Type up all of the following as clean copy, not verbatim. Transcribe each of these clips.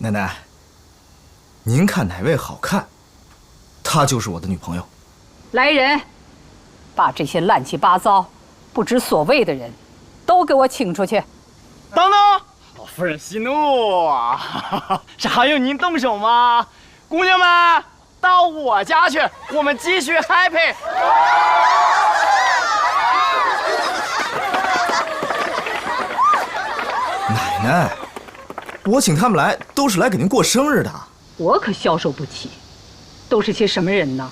奶奶，您看哪位好看，她就是我的女朋友。来人，把这些乱七八糟、不知所谓的人，都给我请出去。等等，老夫人息怒啊！是还用您动手吗？姑娘们，到我家去，我们继续 happy。奶奶，我请他们来都是来给您过生日的。我可消受不起，都是些什么人呢？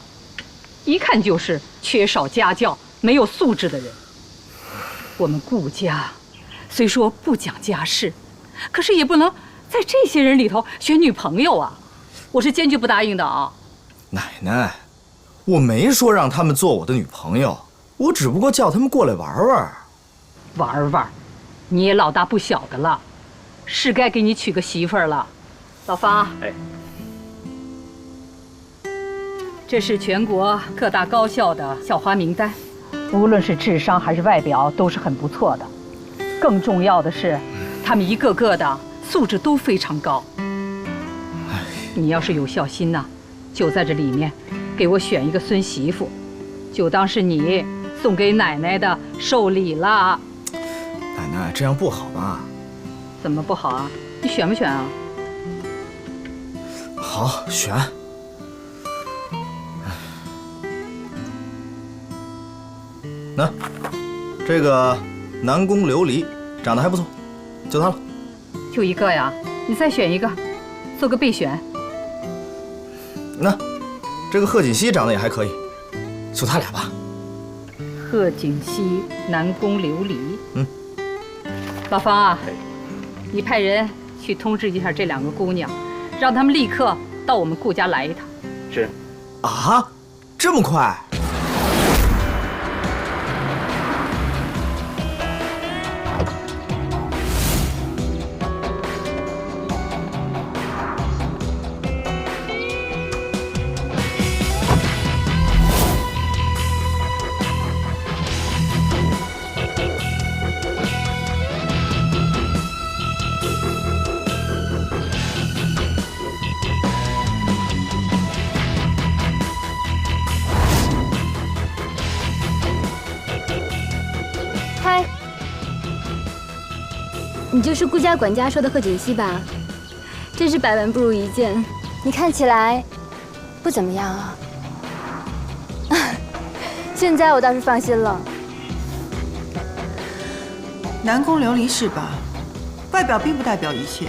一看就是缺少家教、没有素质的人。我们顾家虽说不讲家事，可是也不能在这些人里头选女朋友啊！我是坚决不答应的啊！奶奶，我没说让他们做我的女朋友，我只不过叫他们过来玩玩。玩玩，你也老大不小的了，是该给你娶个媳妇儿了。老方，这是全国各大高校的校花名单，无论是智商还是外表都是很不错的。更重要的是，他们一个个的素质都非常高。你要是有孝心呐，就在这里面给我选一个孙媳妇，就当是你送给奶奶的寿礼了。奶奶，这样不好吧？怎么不好啊？你选不选啊？好，选。那，这个南宫琉璃长得还不错，就她了。就一个呀？你再选一个，做个备选。那，这个贺锦熙长得也还可以，就他俩吧。贺锦熙、南宫琉璃。嗯。老方啊，你派人去通知一下这两个姑娘，让他们立刻到我们顾家来一趟。是。啊，这么快？嗨，你就是顾家管家说的贺锦熙吧？真是百闻不如一见，你看起来不怎么样啊。现在我倒是放心了。南宫琉璃是吧？外表并不代表一切。